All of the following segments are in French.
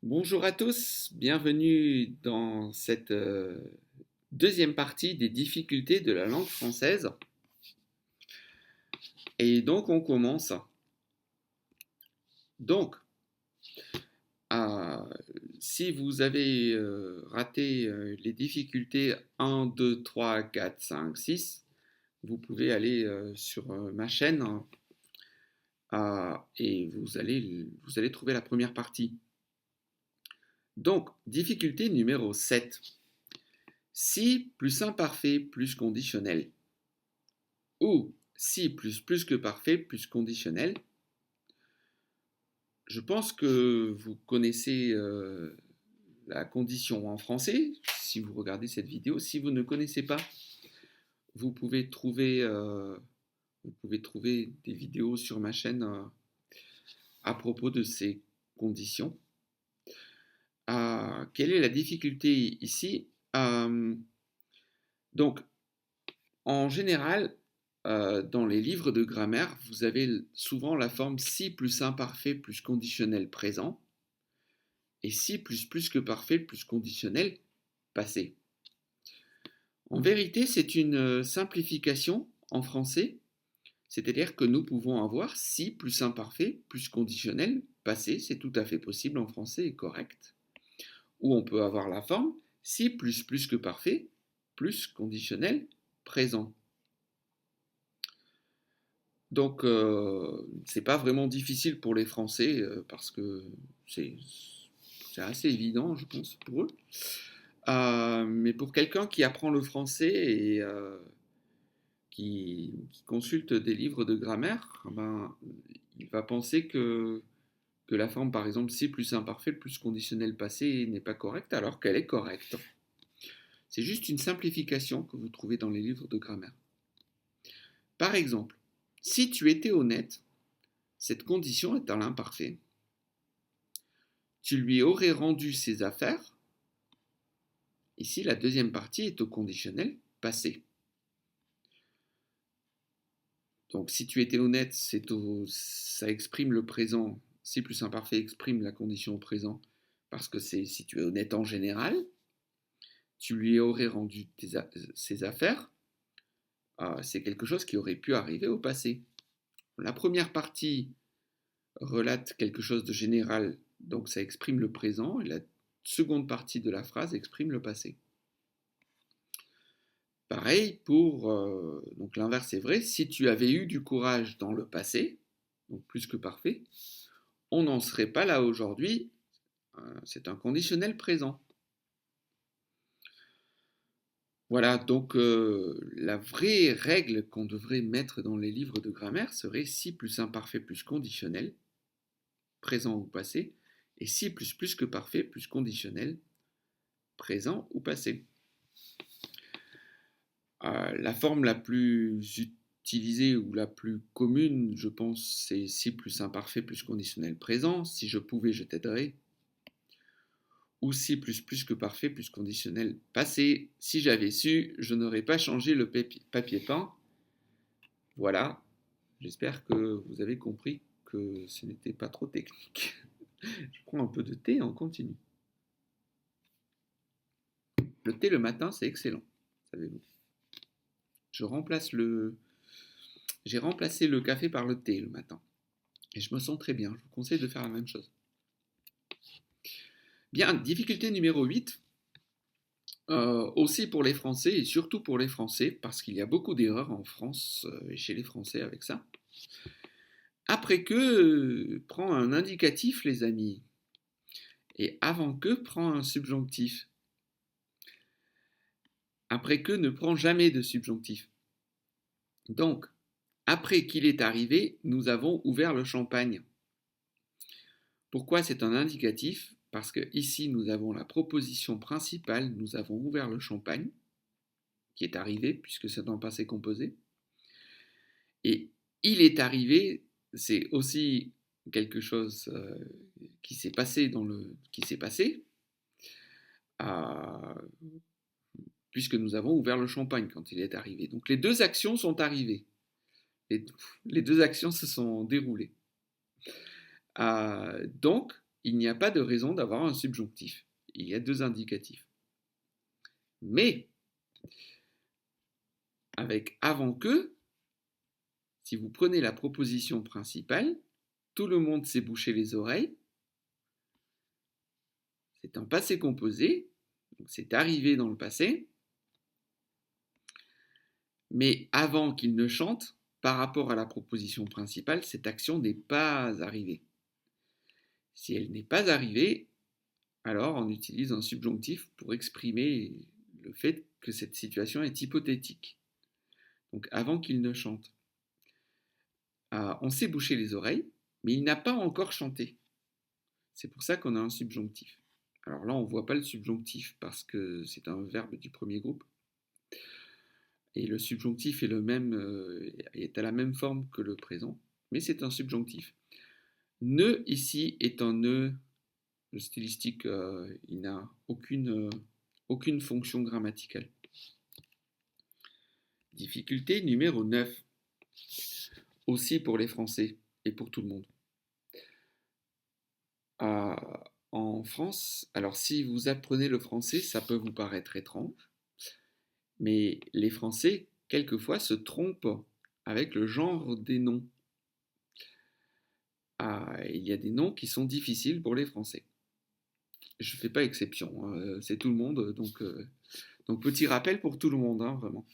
Bonjour à tous, bienvenue dans cette deuxième partie des difficultés de la langue française. Et donc on commence. Donc, euh, si vous avez raté les difficultés 1, 2, 3, 4, 5, 6, vous pouvez aller sur ma chaîne et vous allez trouver la première partie. Donc, difficulté numéro 7. Si plus imparfait plus conditionnel. Ou si plus que parfait plus conditionnel. Je pense que vous connaissez la condition en français si vous regardez cette vidéo. Si vous ne connaissez pas, vous pouvez trouver, des vidéos sur ma chaîne à propos de ces conditions. Quelle est la difficulté ici? Donc, en général, dans les livres de grammaire, vous avez souvent la forme si plus imparfait plus conditionnel présent et si plus que parfait plus conditionnel passé. En vérité, c'est une simplification en français, c'est-à-dire que nous pouvons avoir si plus imparfait plus conditionnel passé, c'est tout à fait possible en français et correct. Ou on peut avoir la forme si plus que parfait plus conditionnel présent. Donc, c'est pas vraiment difficile pour les Français parce que c'est assez évident, je pense, pour eux. Mais pour quelqu'un qui apprend le français et qui consulte des livres de grammaire, ben, il va penser que la forme, par exemple, si plus imparfait plus conditionnel passé n'est pas correcte alors qu'elle est correcte. C'est juste une simplification que vous trouvez dans les livres de grammaire. Par exemple, si tu étais honnête, cette condition est à l'imparfait. Tu lui aurais rendu ses affaires. Ici, la deuxième partie est au conditionnel passé. Donc, si tu étais honnête, ça exprime le présent. Si plus imparfait exprime la condition au présent parce que c'est si tu es honnête en général. Tu lui aurais rendu ses affaires. C'est quelque chose qui aurait pu arriver au passé. La première partie relate quelque chose de général, donc ça exprime le présent, et la seconde partie de la phrase exprime le passé. Pareil pour, donc l'inverse est vrai, si tu avais eu du courage dans le passé, donc plus que parfait, on n'en serait pas là aujourd'hui, c'est un conditionnel présent. Voilà, donc la vraie règle qu'on devrait mettre dans les livres de grammaire serait si plus imparfait plus conditionnel, présent ou passé, et si plus que parfait plus conditionnel, présent ou passé. La forme la plus utilisée ou la plus commune, je pense, c'est si plus imparfait plus conditionnel présent. Si je pouvais, je t'aiderais. Ou si plus que parfait plus conditionnel passé. Si j'avais su, je n'aurais pas changé le papier peint. Voilà, j'espère que vous avez compris que ce n'était pas trop technique. Je prends un peu de thé et on continue. Le thé le matin, c'est excellent, savez-vous. J'ai remplacé le café par le thé le matin. Et je me sens très bien. Je vous conseille de faire la même chose. Bien, difficulté numéro 8. Aussi pour les Français et surtout pour les Français, parce qu'il y a beaucoup d'erreurs en France et chez les Français avec ça. Après que, prend un indicatif, les amis. Et avant que, prend un subjonctif. Après que, ne prend jamais de subjonctif. Donc, après qu'il est arrivé, nous avons ouvert le champagne. Pourquoi c'est un indicatif? Parce que ici, nous avons la proposition principale, nous avons ouvert le champagne, qui est arrivé, puisque c'est un passé composé. Et il est arrivé, c'est aussi quelque chose qui s'est passé euh, puisque nous avons ouvert le champagne quand il est arrivé. Donc les deux actions sont arrivées. Les deux actions se sont déroulées. Donc, il n'y a pas de raison d'avoir un subjonctif. Il y a deux indicatifs. Mais, avec avant que, si vous prenez la proposition principale, tout le monde s'est bouché les oreilles. C'est un passé composé, donc c'est arrivé dans le passé. Mais avant qu'il ne chante, par rapport à la proposition principale, cette action n'est pas arrivée. Si elle n'est pas arrivée, alors on utilise un subjonctif pour exprimer le fait que cette situation est hypothétique. Donc avant qu'il ne chante. On s'est bouché les oreilles, mais il n'a pas encore chanté. C'est pour ça qu'on a un subjonctif. Alors là, on ne voit pas le subjonctif parce que c'est un verbe du premier groupe. Et le subjonctif est à la même forme que le présent, mais c'est un subjonctif. Ne ici est un ne stylistique, il n'a aucune fonction grammaticale. Difficulté numéro 9, aussi pour les Français et pour tout le monde. En France, alors si vous apprenez le français, ça peut vous paraître étrange, mais les Français, quelquefois, se trompent avec le genre des noms. Il y a des noms qui sont difficiles pour les Français. Je ne fais pas exception, hein, c'est tout le monde, donc petit rappel pour tout le monde, hein, vraiment.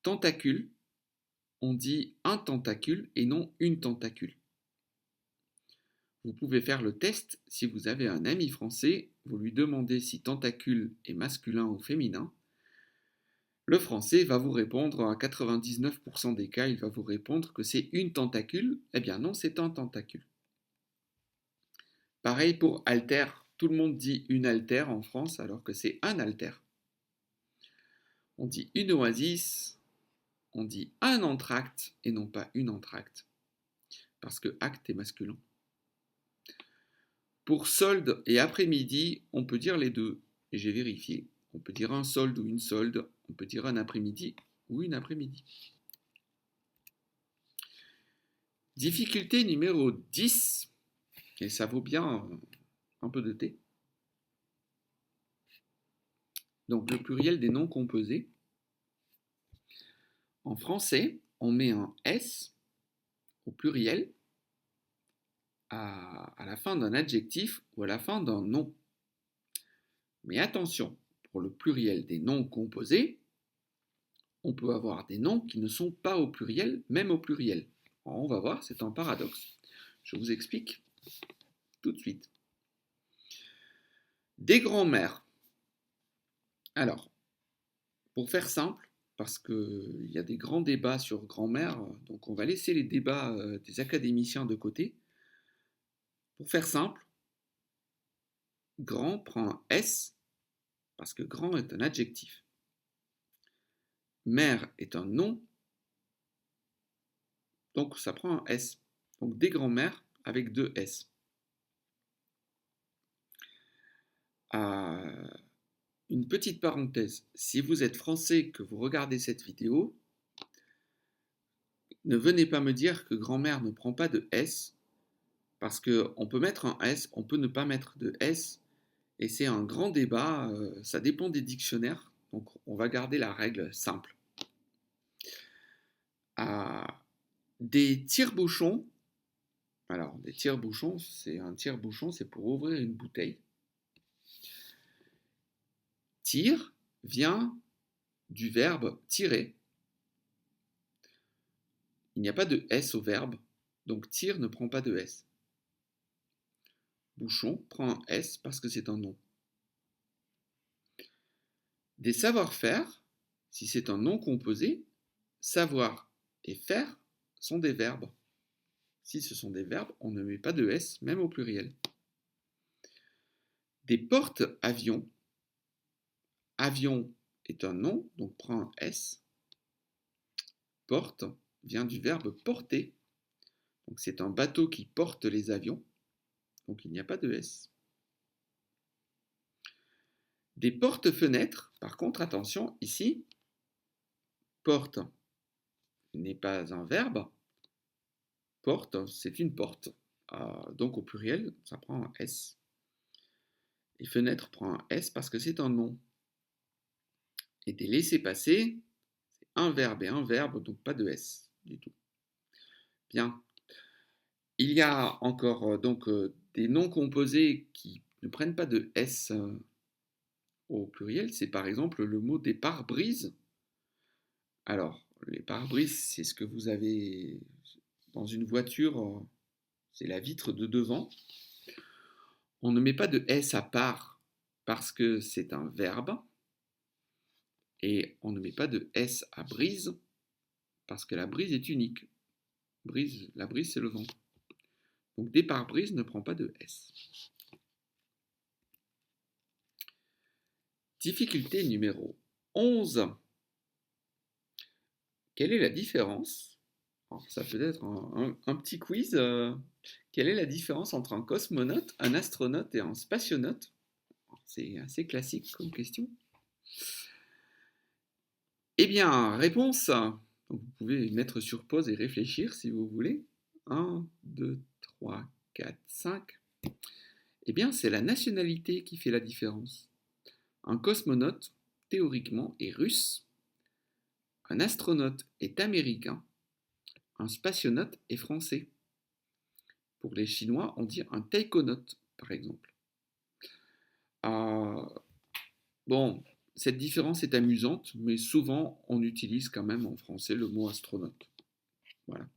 Tentacule, on dit un tentacule et non une tentacule. Vous pouvez faire le test si vous avez un ami français, vous lui demandez si tentacule est masculin ou féminin. Le français va vous répondre, à 99% des cas, il va vous répondre que c'est une tentacule. Eh bien non, c'est un tentacule. Pareil pour altère, tout le monde dit une altère en France alors que c'est un altère. On dit une oasis, on dit un entracte et non pas une entracte, parce que acte est masculin. Pour solde et après-midi, on peut dire les deux, et j'ai vérifié. On peut dire un solde ou une solde, on peut dire un après-midi ou une après-midi. Difficulté numéro 10, et ça vaut bien un peu de thé. Donc le pluriel des noms composés. En français, on met un S au pluriel à la fin d'un adjectif ou à la fin d'un nom. Mais attention, pour le pluriel des noms composés, on peut avoir des noms qui ne sont pas au pluriel, même au pluriel. Alors, on va voir, c'est un paradoxe. Je vous explique tout de suite. Des grands-mères. Alors, pour faire simple, parce qu'il y a des grands débats sur grand-mère, donc on va laisser les débats des académiciens de côté. Pour faire simple, grand prend un S, parce que grand est un adjectif. Mère est un nom, donc ça prend un S. Donc des grands-mères avec deux S. Une petite parenthèse, si vous êtes français que vous regardez cette vidéo, ne venez pas me dire que grand-mère ne prend pas de S, parce qu'on peut mettre un S, on peut ne pas mettre de S, et c'est un grand débat, ça dépend des dictionnaires, donc on va garder la règle simple. Des tire-bouchons, alors des tire-bouchons, un tire-bouchon, c'est pour ouvrir une bouteille. Tire vient du verbe tirer. Il n'y a pas de S au verbe, donc tire ne prend pas de S. Bouchon prend un S parce que c'est un nom. Des savoir-faire, si c'est un nom composé, savoir et faire sont des verbes. Si ce sont des verbes, on ne met pas de S, même au pluriel. Des porte-avions. Avion est un nom, donc prend un S. Porte vient du verbe porter. Donc c'est un bateau qui porte les avions. Donc il n'y a pas de S. Des porte-fenêtres, par contre, attention, ici, porte n'est pas un verbe. Porte, c'est une porte. Donc au pluriel, ça prend un S. Et fenêtre prend un S parce que c'est un nom. Et des laissez-passer, c'est un verbe et un verbe, donc pas de S du tout. Bien. Il y a encore des noms composés qui ne prennent pas de S au pluriel. C'est par exemple le mot des pare-brises. Alors, les pare-brises, c'est ce que vous avez dans une voiture, c'est la vitre de devant. On ne met pas de S à part parce que c'est un verbe. Et on ne met pas de S à brise parce que la brise est unique. La brise, c'est le vent. Donc des pare-brise ne prend pas de S. Difficulté numéro 11. Quelle est la différence? Alors, ça peut être un petit quiz. Quelle est la différence entre un cosmonaute, un astronaute et un spationaute? C'est assez classique comme question. Eh bien, réponse. Donc, vous pouvez mettre sur pause et réfléchir si vous voulez. 1, 2, 3, 4, 5. Eh bien, c'est la nationalité qui fait la différence. Un cosmonaute, théoriquement, est russe. Un astronaute est américain. Un spationaute est français. Pour les Chinois, on dit un taïkonaute, par exemple. Euh, bon, cette différence est amusante, mais souvent on utilise quand même en français le mot astronaute. Voilà.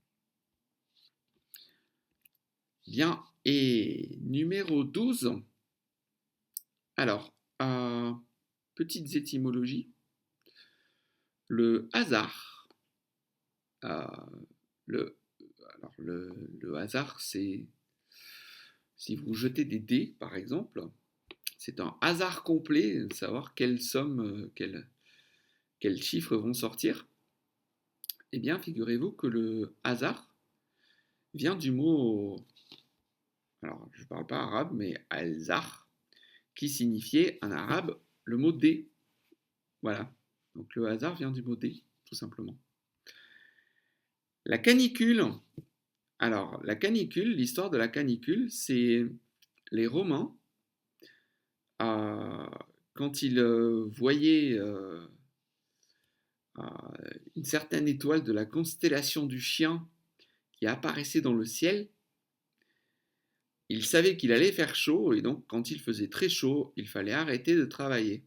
Bien, et numéro 12. Alors, petites étymologies. Le hasard. Euh, le, le hasard, c'est si vous jetez des dés, par exemple, c'est un hasard complet de savoir quelle somme, quels chiffres vont sortir. Eh bien, figurez-vous que le hasard vient du mot, alors je ne parle pas arabe, mais al-zar, qui signifiait en arabe le mot dé. Voilà. Donc le hasard vient du mot dé, tout simplement. La canicule. Alors, la canicule, l'histoire de la canicule, c'est les Romains, euh, quand ils voyaient une certaine étoile de la constellation du Chien qui apparaissait dans le ciel, ils savaient qu'il allait faire chaud et donc quand il faisait très chaud, il fallait arrêter de travailler.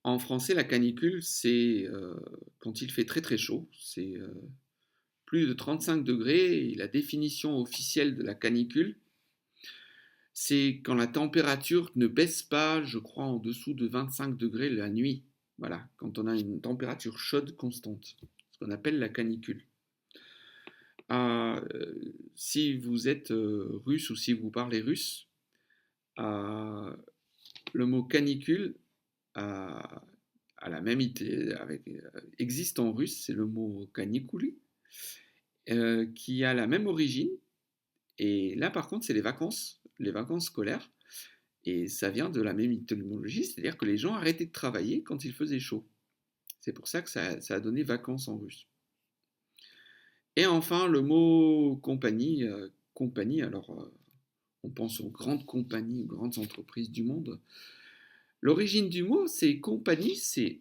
En français, la canicule, c'est quand il fait très très chaud, c'est plus de 35 degrés et la définition officielle de la canicule, c'est quand la température ne baisse pas, je crois, en dessous de 25 degrés la nuit. Voilà, quand on a une température chaude constante, ce qu'on appelle la canicule. Si vous êtes russe ou si vous parlez russe, le mot canicule a la même idée, existe en russe, c'est le mot caniculi, qui a la même origine. Et là, par contre, c'est les vacances scolaires. Et ça vient de la même étymologie, c'est-à-dire que les gens arrêtaient de travailler quand il faisait chaud. C'est pour ça que ça a donné vacances en russe. Et enfin, le mot compagnie. Compagnie, alors on pense aux grandes compagnies, aux grandes entreprises du monde. L'origine du mot, c'est compagnie, c'est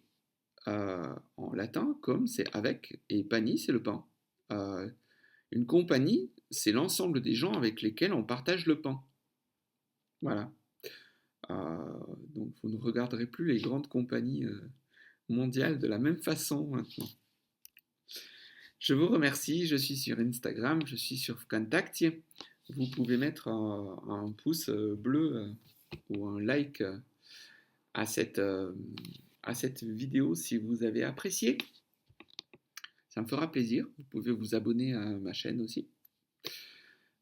en latin, comme c'est avec, et pani, c'est le pain. Euh, une compagnie, c'est l'ensemble des gens avec lesquels on partage le pain. Voilà. Donc vous ne regarderez plus les grandes compagnies mondiales de la même façon maintenant. Je vous remercie, je suis sur Instagram, je suis sur Contact. Vous pouvez mettre un pouce bleu ou un like à cette vidéo si vous avez apprécié. Ça me fera plaisir. Vous pouvez vous abonner à ma chaîne aussi.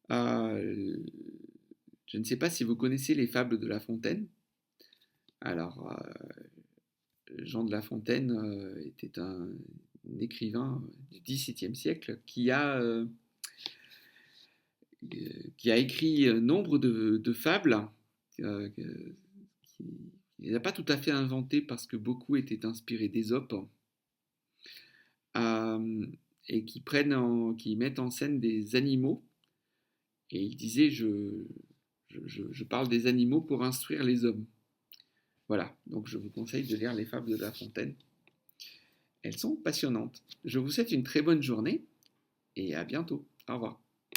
Je ne sais pas si vous connaissez les fables de La Fontaine. Alors, Jean de La Fontaine était un écrivain du XVIIe siècle qui a écrit nombre de fables qu'il n'a pas tout à fait inventées parce que beaucoup étaient inspirés d'Ésope et qui mettent en scène des animaux Et il disait, je parle des animaux pour instruire les hommes. Voilà, donc je vous conseille de lire les fables de La Fontaine. Elles sont passionnantes. Je vous souhaite une très bonne journée et à bientôt. Au revoir.